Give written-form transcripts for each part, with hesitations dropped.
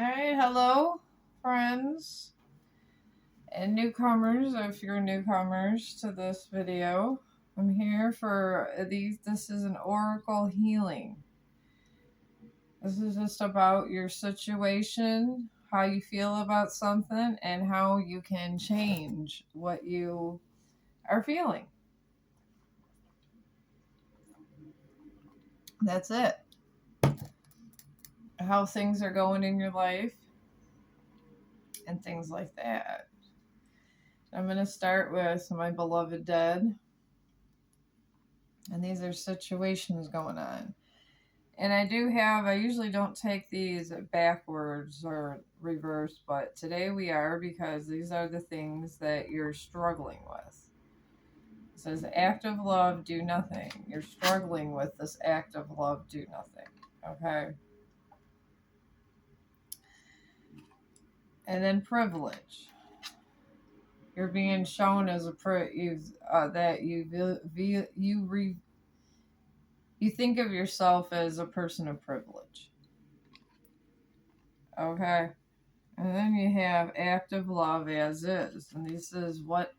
Alright, hello, friends and newcomers, if you're newcomers to this video. I'm here for this is an oracle healing. This is just about your situation, how you feel about something, and how you can change what you are feeling. That's it. How things are going in your life and things like that. I'm going to start with my beloved dead. And these are situations going on. And I usually don't take these backwards or reverse, but today we are because these are the things that you're struggling with. It says, act of love, do nothing. You're struggling with this act of love, do nothing. Okay? And then privilege. You're being shown as you think of yourself as a person of privilege. Okay? And then you have active love as is. And this is what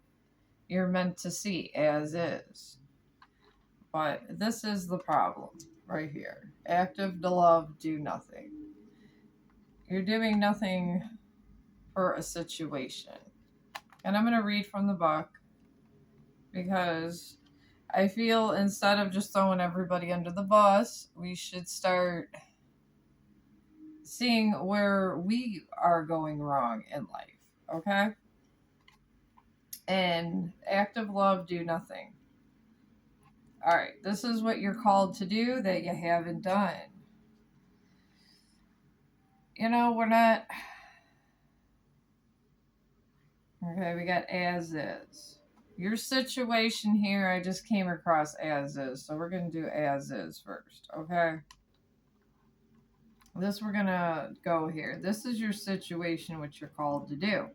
you're meant to see as is. But this is the problem right here. Active love, do nothing. You're doing nothing for a situation. And I'm going to read from the book because I feel instead of just throwing everybody under the bus, we should start seeing where we are going wrong in life. Okay? And active love, do nothing. All right, this is what you're called to do that you haven't done. We're not. Okay, we got as is. Your situation here, I just came across as is. So we're going to do as is first, okay? We're going to go here. This is your situation, what you're called to do.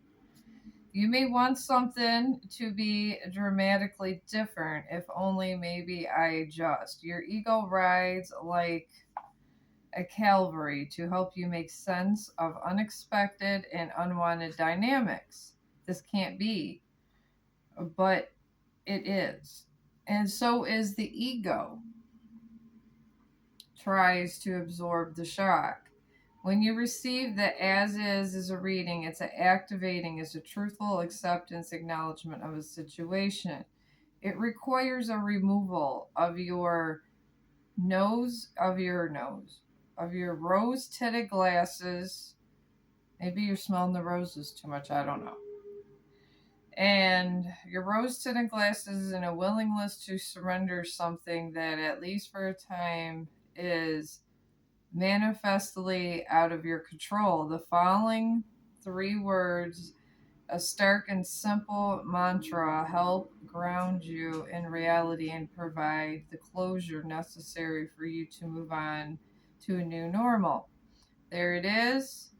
You may want something to be dramatically different if only maybe I adjust. Your ego rides like a cavalry to help you make sense of unexpected and unwanted dynamics. This can't be, but it is. And so is the ego, tries to absorb the shock. When you receive the as is as a reading, it's activating as a truthful acceptance, acknowledgement of a situation. It requires a removal of your rose-tinted glasses. Maybe you're smelling the roses too much, I don't know. And your rose-tinted glasses and a willingness to surrender something that, at least for a time, is manifestly out of your control. The following 3 words, a stark and simple mantra, help ground you in reality and provide the closure necessary for you to move on to a new normal. There it is.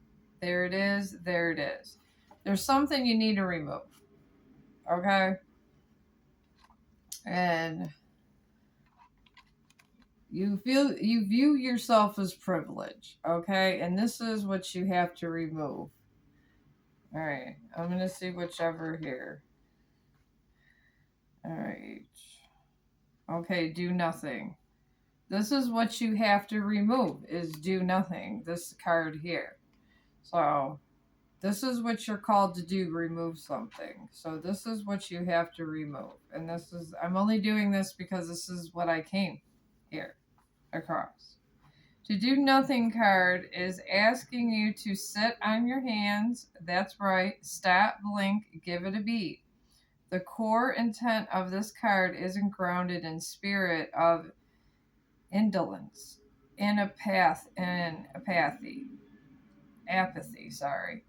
There it is. There it is. There's something you need to remove. Okay? And you view yourself as privilege. Okay? And this is what you have to remove. All right. I'm going to see whichever here. All right. Okay, do nothing. This is what you have to remove, is do nothing. This card here. So this is what you're called to do, remove something. So this is what you have to remove. And I'm only doing this because this is what I came here across. To do nothing card is asking you to sit on your hands. That's right. Stop, blink, give it a beat. The core intent of this card isn't grounded in spirit of indolence, in apathy, sorry.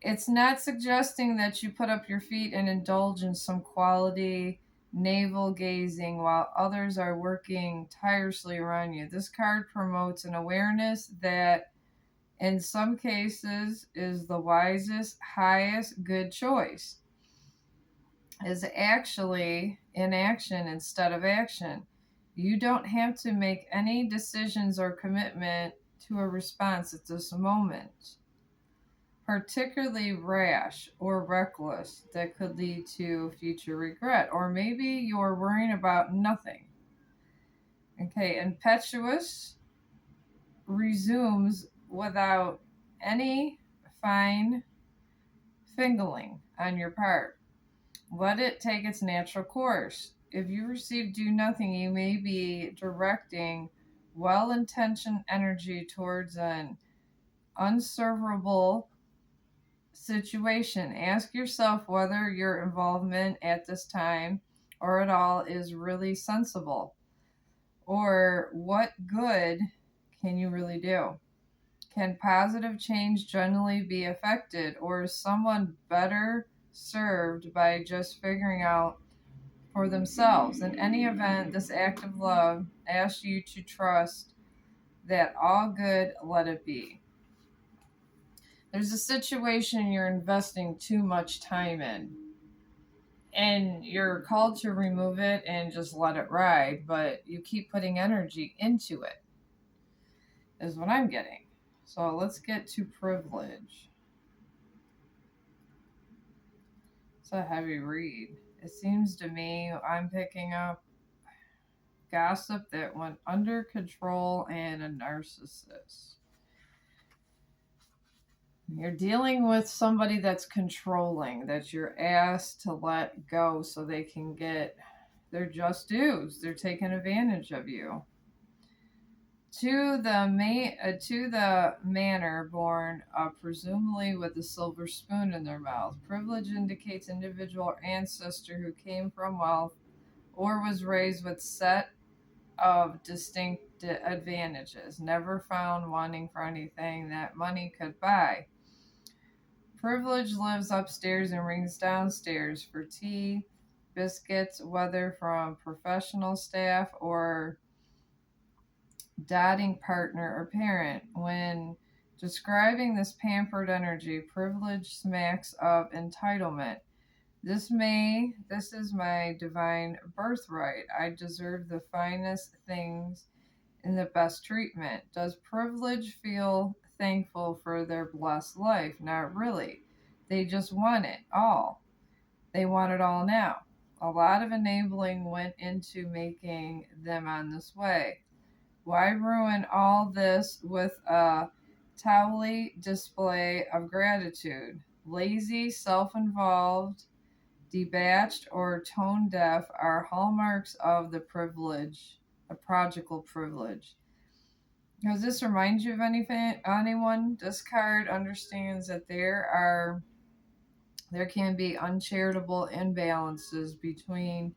It's not suggesting that you put up your feet and indulge in some quality navel gazing while others are working tirelessly around you. This card promotes an awareness that in some cases is the wisest, highest good choice, is actually inaction instead of action. You don't have to make any decisions or commitment to a response at this moment, particularly rash or reckless, that could lead to future regret. Or maybe you're worrying about nothing. Okay, impetuous resumes without any fine fingering on your part. Let it take its natural course. If you receive do nothing, you may be directing well intentioned energy towards an unservable situation. Ask yourself whether your involvement at this time or at all is really sensible, or what good can you really do? Can positive change generally be affected, or is someone better served by just figuring out for themselves? In any event, this act of love asks you to trust that all good, let it be. There's a situation you're investing too much time in, and you're called to remove it and just let it ride, but you keep putting energy into it, is what I'm getting. So let's get to privilege. It's a heavy read. It seems to me I'm picking up gossip that went under control and a narcissist. You're dealing with somebody that's controlling, that you're asked to let go so they can get their just dues. They're taking advantage of you. To the manor born, presumably with a silver spoon in their mouth. Privilege indicates individual or ancestor who came from wealth or was raised with set of distinct advantages, never found wanting for anything that money could buy. Privilege lives upstairs and rings downstairs for tea, biscuits, whether from professional staff or dating partner or parent. When describing this pampered energy, privilege smacks of entitlement. This is my divine birthright. I deserve the finest things and the best treatment. Does privilege feel thankful for their blessed life? Not really. They just want it all. They want it all now. A lot of enabling went into making them on this way. Why ruin all this with a towely display of gratitude? Lazy, self involved, debauched, or tone deaf are hallmarks of the privilege, a prodigal privilege. Does this remind you of anyone? This card understands that there can be uncharitable imbalances between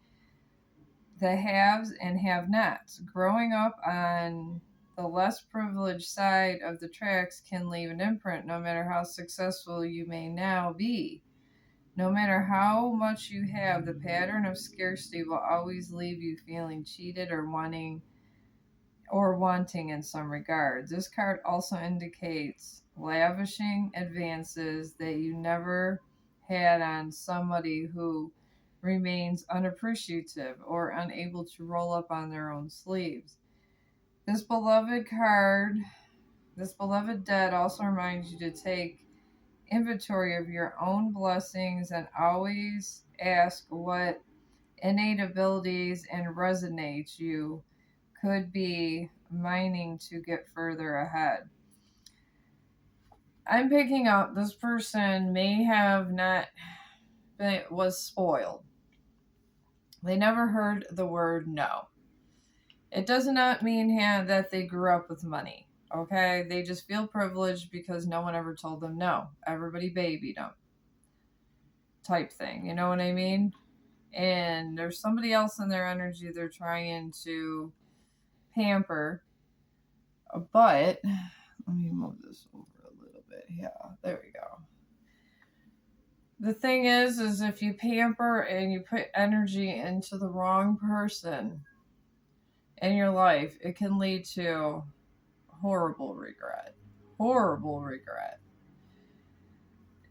the haves and have-nots. Growing up on the less privileged side of the tracks can leave an imprint, no matter how successful you may now be. No matter how much you have, the pattern of scarcity will always leave you feeling cheated or wanting in some regard. This card also indicates lavishing advances that you never had on somebody who remains unappreciative or unable to roll up on their own sleeves. This beloved dead also reminds you to take inventory of your own blessings and always ask what innate abilities and resonates you could be mining to get further ahead. I'm picking up this person may have not been, was spoiled. They never heard the word no. It does not mean that they grew up with money. Okay, they just feel privileged because no one ever told them no. Everybody babied them, type thing. You know what I mean? And there's somebody else in their energy they're trying to pamper. But let me move this over a little bit. Yeah, there we go. The thing is if you pamper and you put energy into the wrong person in your life, it can lead to horrible regret. Horrible regret.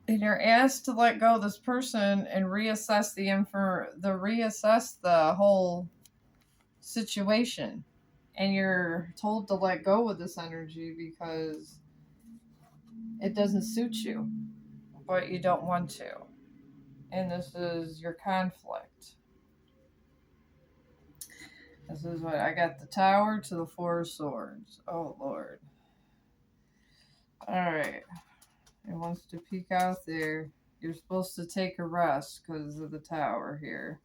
And you're asked to let go of this person and reassess the whole situation And you're told to let go of this energy because it doesn't suit you, but you don't want to. And this is your conflict. This is what I got, the Tower to the Four of Swords. Oh, Lord. Alright. It wants to peek out there. You're supposed to take a rest because of the Tower here.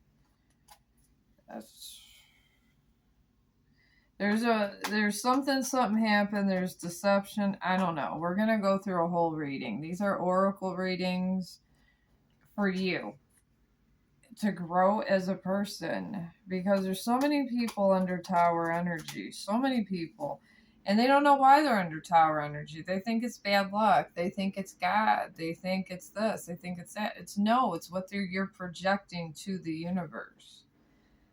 That's... There's something happened. There's deception. I don't know. We're going to go through a whole reading. These are oracle readings for you to grow as a person, because there's so many people under Tower energy. So many people. And they don't know why they're under Tower energy. They think it's bad luck. They think it's God. They think it's this. They think it's that. It's what you're projecting to the universe.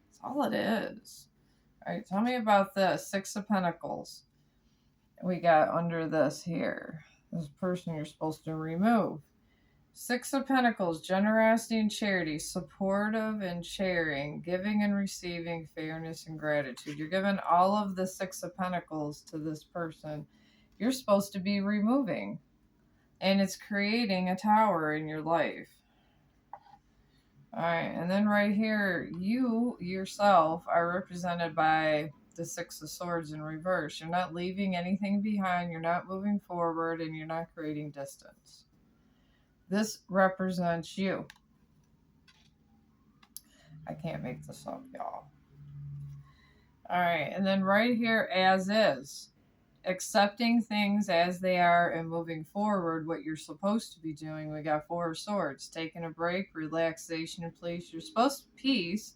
That's all it is. All right, tell me about this. Six of Pentacles. We got under this here. This person you're supposed to remove. Six of Pentacles, generosity and charity, supportive and sharing, giving and receiving, fairness and gratitude. You're giving all of the Six of Pentacles to this person you're supposed to be removing. And it's creating a tower in your life. Alright, and then right here, you yourself are represented by the Six of Swords in reverse. You're not leaving anything behind, you're not moving forward, and you're not creating distance. This represents you. I can't make this up, y'all. Alright, and then right here, as is. Accepting things as they are and moving forward, what you're supposed to be doing. We got Four of Swords, taking a break, relaxation, and peace. You're supposed to peace.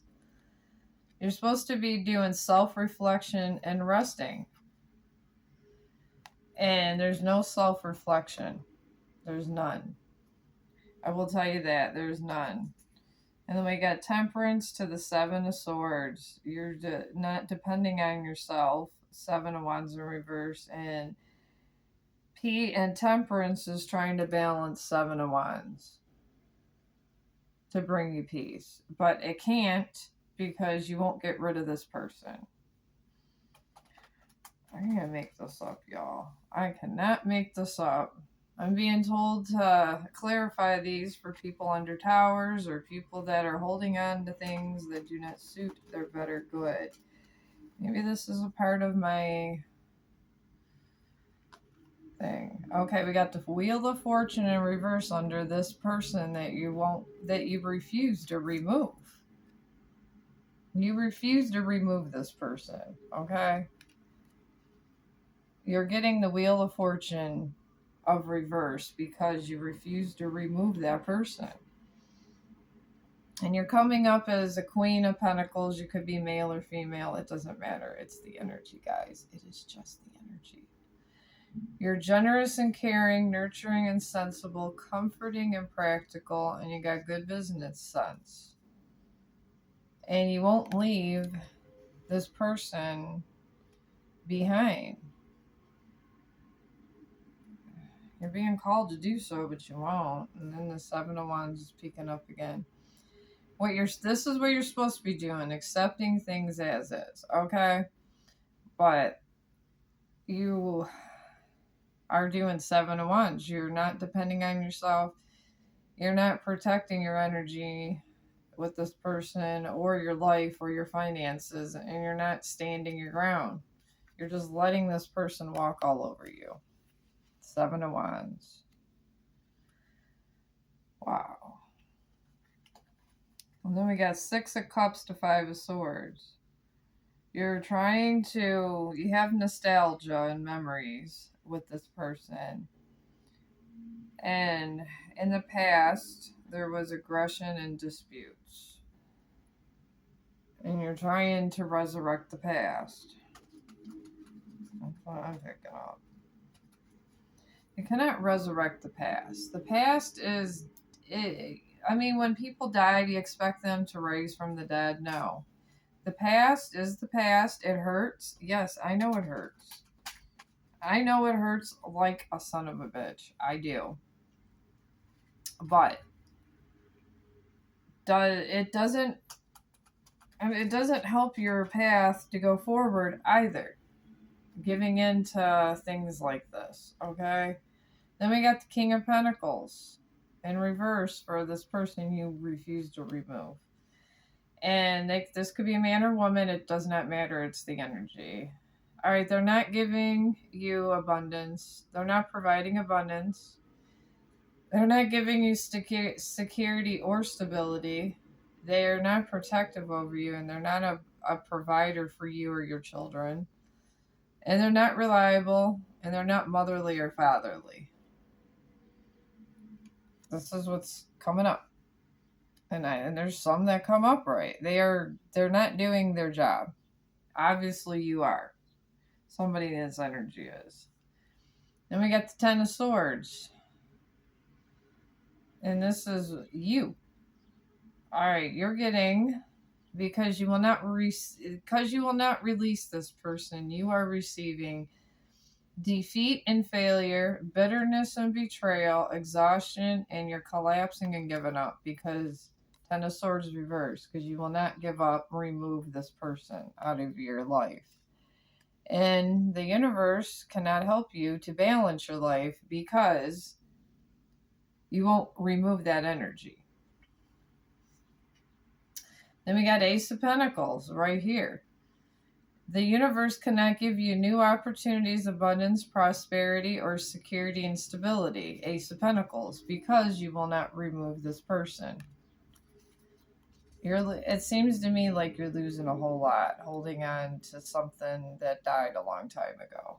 You're supposed to be doing self-reflection and resting. And there's no self-reflection. There's none. I will tell you that. There's none. And then we got Temperance to the Seven of Swords. You're not depending on yourself. Seven of Wands in reverse. And Temperance is trying to balance Seven of Wands to bring you peace. But it can't, because you won't get rid of this person. I'm going to make this up, y'all. I cannot make this up. I'm being told to clarify these for people under towers or people that are holding on to things that do not suit their better good. Maybe this is a part of my thing. Okay, we got the Wheel of Fortune in reverse under this person that you refuse to remove. You refuse to remove this person, okay? You're getting the Wheel of Fortune of reverse because you refuse to remove that person. And you're coming up as a Queen of Pentacles. You could be male or female. It doesn't matter. It's the energy, guys. It is just the energy. You're generous and caring, nurturing and sensible, comforting and practical, and you got good business sense. And you won't leave this person behind. You're being called to do so, but you won't. And then the Seven of Wands is peeking up again. This is what you're supposed to be doing, accepting things as is, okay? But you are doing Seven of Wands. You're not depending on yourself. You're not protecting your energy with this person or your life or your finances, and you're not standing your ground. You're just letting this person walk all over you. Seven of Wands. Wow. And then we got Six of Cups to Five of Swords. You have nostalgia and memories with this person. And in the past, there was aggression and disputes. And you're trying to resurrect the past. That's what I'm picking up. You cannot resurrect the past. The past is... when people die, do you expect them to rise from the dead? No. The past is the past. It hurts. Yes, I know it hurts. I know it hurts like a son of a bitch. I do. But it doesn't... I mean, it doesn't help your path to go forward either, giving in to things like this, okay? Then we got the King of Pentacles in reverse for this person you refuse to remove. And this could be a man or woman, it does not matter, it's the energy. All right, they're not giving you abundance, they're not providing abundance, they're not giving you security or stability, they are not protective over you, and they're not a provider for you or your children. And they're not reliable, and they're not motherly or fatherly. This is what's coming up. And there's some that come up right. They're not doing their job. Obviously you are. Somebody in this energy is. Then we got the Ten of Swords. And this is you. Alright, you're getting, because you will not release this person, you are receiving defeat and failure, bitterness and betrayal, exhaustion, and you're collapsing and giving up because Ten of Swords reverse, because you will not give up, remove this person out of your life. And the universe cannot help you to balance your life because you won't remove that energy. Then we got Ace of Pentacles right here. The universe cannot give you new opportunities, abundance, prosperity, or security and stability, Ace of Pentacles, because you will not remove this person. It seems to me like you're losing a whole lot, holding on to something that died a long time ago.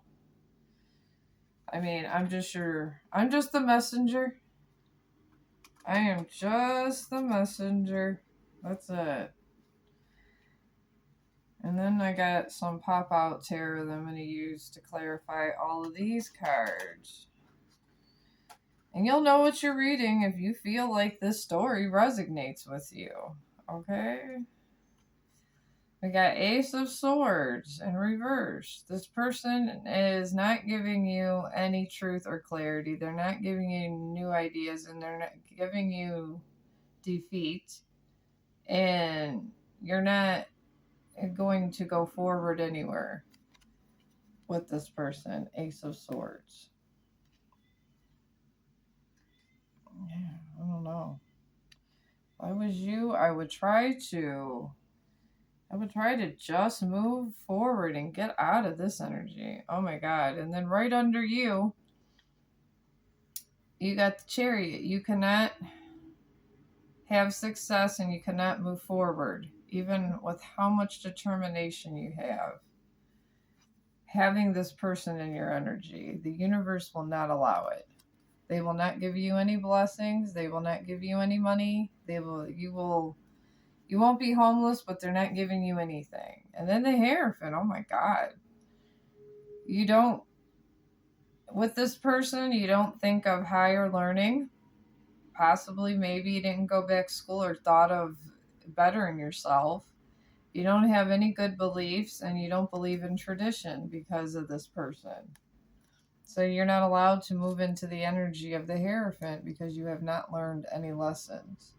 I mean, I'm just the messenger. I am just the messenger. That's it. And then I got some pop-out tarot that I'm going to use to clarify all of these cards. And you'll know what you're reading if you feel like this story resonates with you. Okay? We got Ace of Swords in reverse. This person is not giving you any truth or clarity. They're not giving you new ideas, and they're not giving you defeat. And you're not going to go forward anywhere with this person, Ace of Swords. Yeah, I don't know. If I was you, I would try to just move forward and get out of this energy. Oh my God. And then right under you, you got the Chariot. You cannot have success and you cannot move forward, even with how much determination you have. Having this person in your energy, the universe will not allow it. They will not give you any blessings. They will not give you any money. You won't be homeless, but they're not giving you anything. And then the Hierophant, oh my God. With this person, you don't think of higher learning. Possibly, maybe you didn't go back to school or thought of bettering yourself. You don't have any good beliefs, and you don't believe in tradition because of this person. So you're not allowed to move into the energy of the Hierophant because you have not learned any lessons.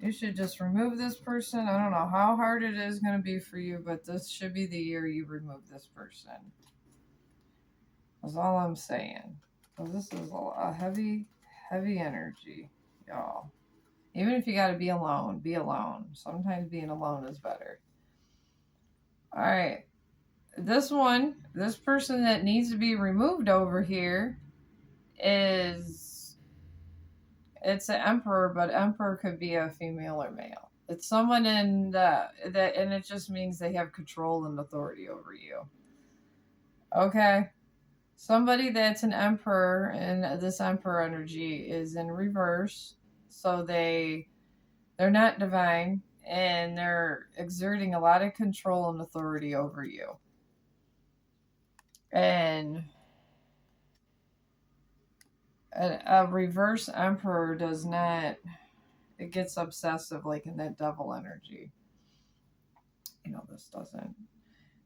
You should just remove this person. I don't know how hard it is going to be for you, but this should be the year you remove this person. That's all I'm saying. So this is a heavy, heavy energy, y'all. Even if you got to be alone, be alone. Sometimes being alone is better. All right. This person that needs to be removed over here it's an emperor, but emperor could be a female or male. It's someone in that, and it just means they have control and authority over you. Okay? Somebody that's an emperor, and this emperor energy is in reverse, so they're not divine, and they're exerting a lot of control and authority over you. And a reverse emperor does not, it gets obsessive like in that devil energy.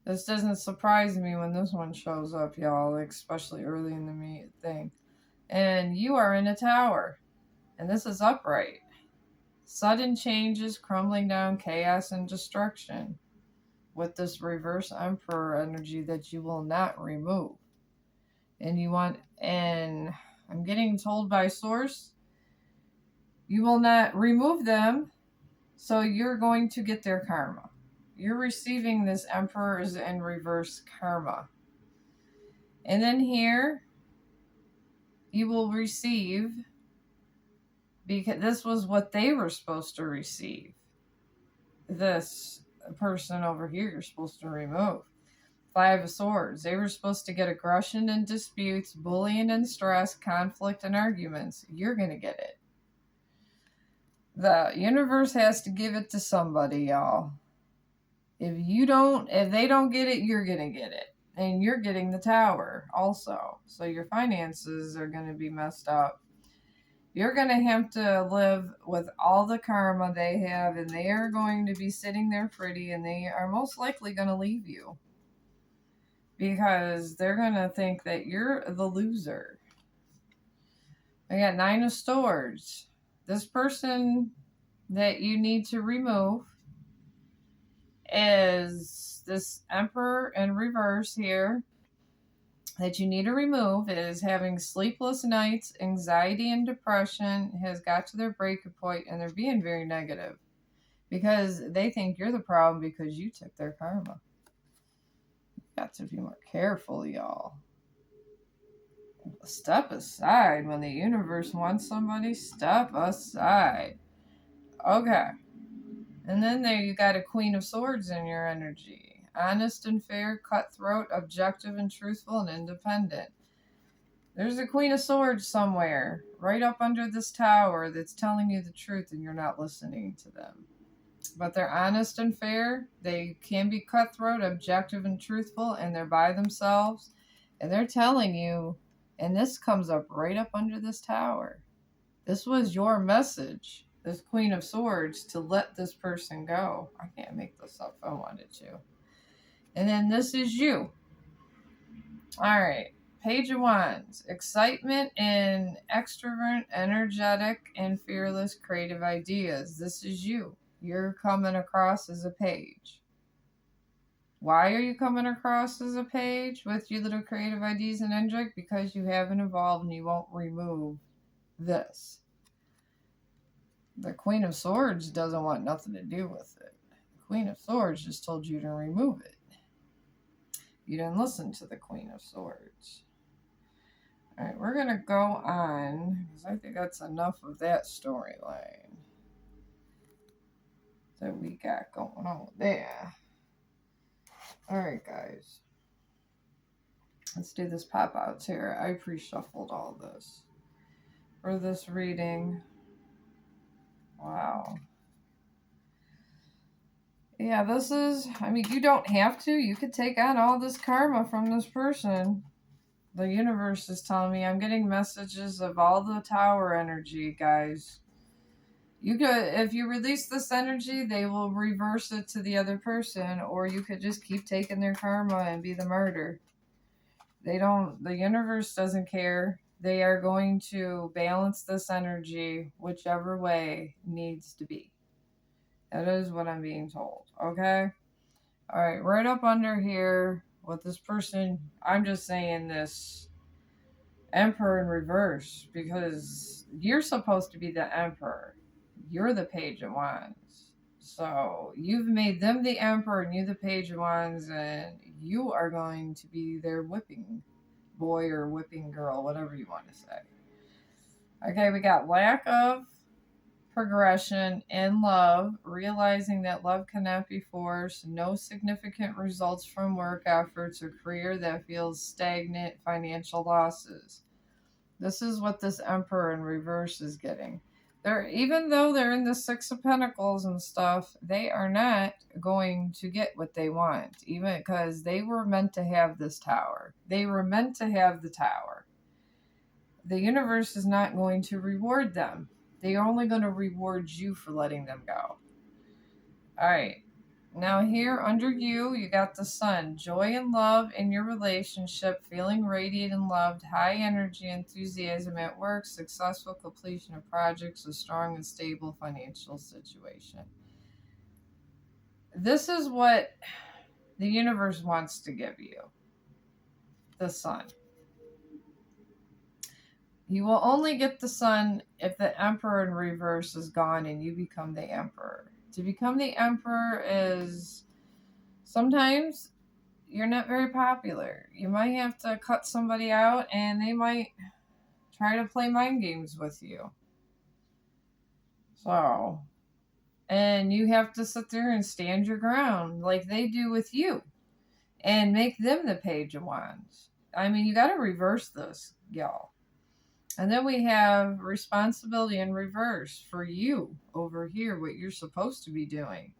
This doesn't surprise me when this one shows up, y'all, especially early in the thing. And you are in a tower. And this is upright. Sudden changes, crumbling down, chaos, and destruction with this reverse emperor energy that you will not remove. And I'm getting told by source, you will not remove them, so you're going to get their karma. You're receiving this emperor's in reverse karma. And then here, you will receive, because this was what they were supposed to receive. This person over here, you're supposed to remove. Five of Swords. They were supposed to get aggression and disputes, bullying and stress, conflict and arguments. You're going to get it. The universe has to give it to somebody, y'all. If they don't get it, you're going to get it. And you're getting the tower also. So your finances are going to be messed up. You're going to have to live with all the karma they have, and they are going to be sitting there pretty, and they are most likely going to leave you. Because they're going to think that you're the loser. I got Nine of Swords. This person that you need to remove is this Emperor in reverse here. That you need to remove is having sleepless nights, anxiety and depression, has got to their breaking point, and they're being very negative. Because they think you're the problem because you took their karma. Got to be more careful, y'all. Step aside. When the universe wants somebody, step aside. Okay. And then there you got a Queen of Swords in your energy. Honest and fair, cutthroat, objective and truthful, and independent. There's a Queen of Swords somewhere, right up under this tower, that's telling you the truth and you're not listening to them. But they're honest and fair. They can be cutthroat, objective, and truthful, and they're by themselves. And they're telling you, and this comes up right up under this tower. This was your message, this Queen of Swords, to let this person go. I can't make this up if I wanted to. And then this is you. All right. Page of Wands. Excitement and extrovert, energetic, and fearless creative ideas. This is you. You're coming across as a page. Why are you coming across as a page with your little creative ideas and energy? Because you haven't evolved and you won't remove this. The Queen of Swords doesn't want nothing to do with it. The Queen of Swords just told you to remove it. You didn't listen to the Queen of Swords. All right, we're going to go on, because I think that's enough of that storyline that we got going on there. All right, guys. Let's do this pop-outs here. I pre-shuffled all this for this reading. Wow. Yeah, this is, I mean, you don't have to. You could take on all this karma from this person. The universe is telling me, I'm getting messages of all the tower energy, guys. You could, if you release this energy, they will reverse it to the other person, or you could just keep taking their karma and be the martyr. The universe doesn't care. They are going to balance this energy whichever way needs to be. That is what I'm being told, okay? All right, right up under here with this person, I'm just saying this Emperor in reverse, because you're supposed to be the Emperor. You're the Page of Wands. So you've made them the Emperor and you the Page of Wands, and you are going to be their whipping boy or whipping girl, whatever you want to say. Okay, we got lack of progression in love, realizing that love cannot be forced, no significant results from work efforts, or career that feels stagnant, financial losses. This is what this Emperor in reverse is getting. Even though they're in the Six of Pentacles and stuff, they are not going to get what they want, even because they were meant to have this tower. They were meant to have the tower. The universe is not going to reward them. They're only going to reward you for letting them go. All right. Now here under you, you got the sun. Joy and love in your relationship, feeling radiant and loved, high energy, enthusiasm at work, successful completion of projects, a strong and stable financial situation. This is what the universe wants to give you. The sun. You will only get the sun if the emperor in reverse is gone and you become the emperor. To become the emperor is sometimes you're not very popular. You might have to cut somebody out and they might try to play mind games with you. So, and you have to sit there and stand your ground like they do with you and make them the page of wands. I mean, you got to reverse this, y'all. And then we have responsibility in reverse for you over here, what you're supposed to be doing.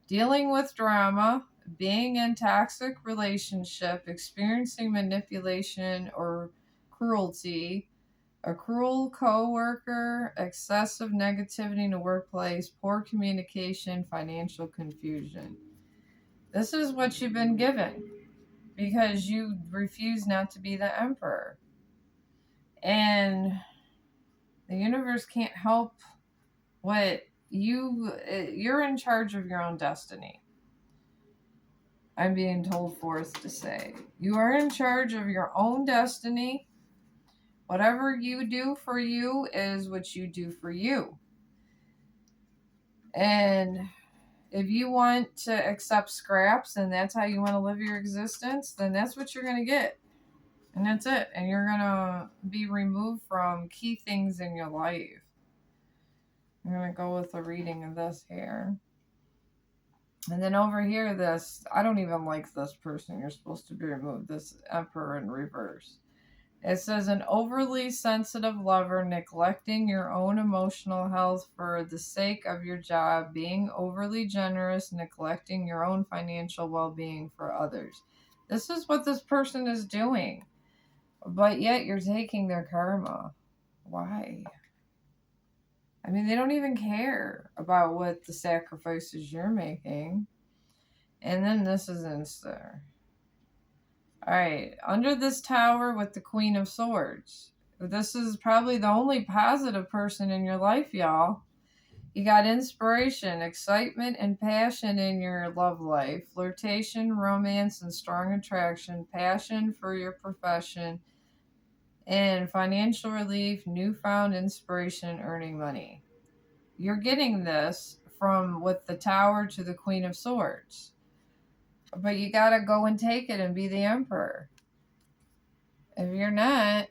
Dealing with drama, being in toxic relationship, experiencing manipulation or cruelty, a cruel coworker, excessive negativity in the workplace, poor communication, financial confusion. This is what you've been given because you refuse not to be the emperor. And the universe can't help what you're in charge of your own destiny. I'm being told forth to say. You are in charge of your own destiny. Whatever you do for you is what you do for you. And if you want to accept scraps and that's how you want to live your existence, then that's what you're going to get. And that's it. And you're going to be removed from key things in your life. I'm going to go with a reading of this here. And then over here, this, I don't even like this person. You're supposed to be removed. This emperor in reverse. It says an overly sensitive lover neglecting your own emotional health for the sake of your job, being overly generous, neglecting your own financial well-being for others. This is what this person is doing. But yet you're taking their karma. Why? I mean, they don't even care about what the sacrifices you're making. And then this is Insta. Alright, under this tower with the Queen of Swords. This is probably the only positive person in your life, y'all. You got inspiration, excitement, and passion in your love life. Flirtation, romance, and strong attraction. Passion for your profession. And financial relief, newfound inspiration, earning money. You're getting this from with the tower to the Queen of Swords. But you gotta go and take it and be the emperor. If you're not,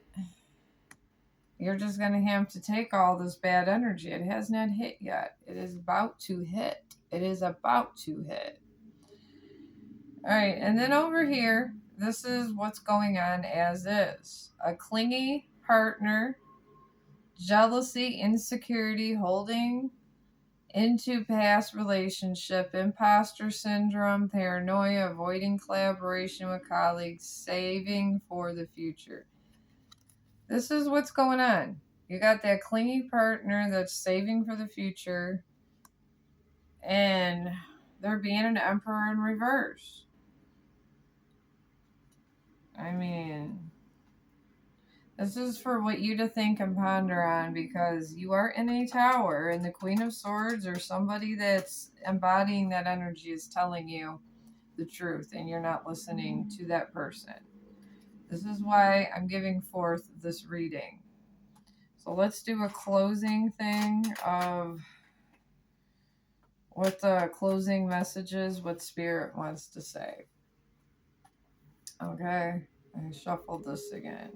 you're just gonna have to take all this bad energy. It has not hit yet. It is about to hit. It is about to hit. Alright, and then over here, this is what's going on as is. A clingy partner, jealousy, insecurity, holding into past relationship, imposter syndrome, paranoia, avoiding collaboration with colleagues, saving for the future. This is what's going on. You got that clingy partner that's saving for the future, and they're being an emperor in reverse. I mean, this is for what you to think and ponder on, because you are in a tower, and the Queen of Swords or somebody that's embodying that energy is telling you the truth, and you're not listening to that person. This is why I'm giving forth this reading. So let's do a closing thing of what the closing message is, what Spirit wants to say. Okay, I shuffled this again.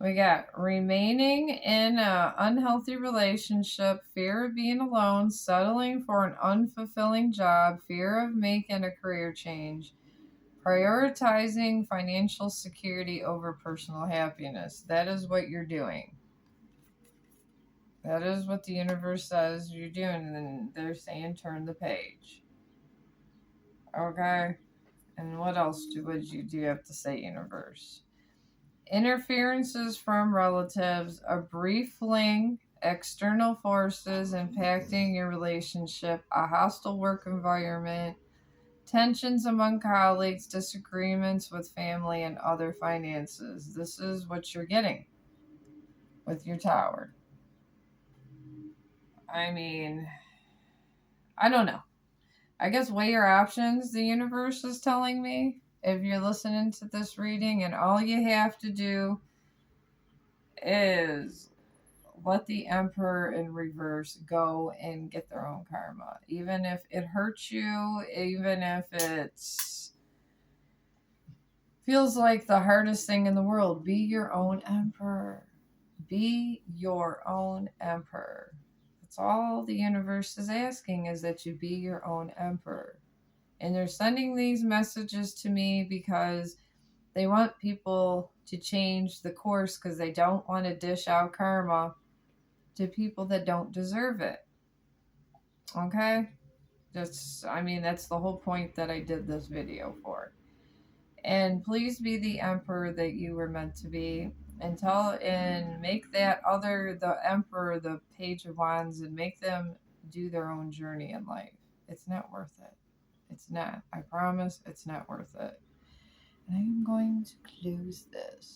We got remaining in an unhealthy relationship, fear of being alone, settling for an unfulfilling job, fear of making a career change, prioritizing financial security over personal happiness. That is what you're doing. That is what the universe says you're doing, and then they're saying turn the page. Okay? And what else do you have to say, universe? Interferences from relatives, a brief fling external forces impacting your relationship, a hostile work environment, tensions among colleagues, disagreements with family, and other finances. This is what you're getting with your Tower. I mean, I don't know. I guess weigh your options, the universe is telling me, if you're listening to this reading, and all you have to do is let the Emperor in reverse go and get their own karma. Even if it hurts you, even if it's feels like the hardest thing in the world, be your own Emperor. Be your own Emperor. That's all the universe is asking, is that you be your own Emperor. And they're sending these messages to me because they want people to change the course, because they don't want to dish out karma to people that don't deserve it. Okay? That's the whole point that I did this video for. And please be the Emperor that you were meant to be. And make the Emperor the Page of Wands, and make them do their own journey in life. It's not worth it. It's not. I promise it's not worth it. And I am going to close this.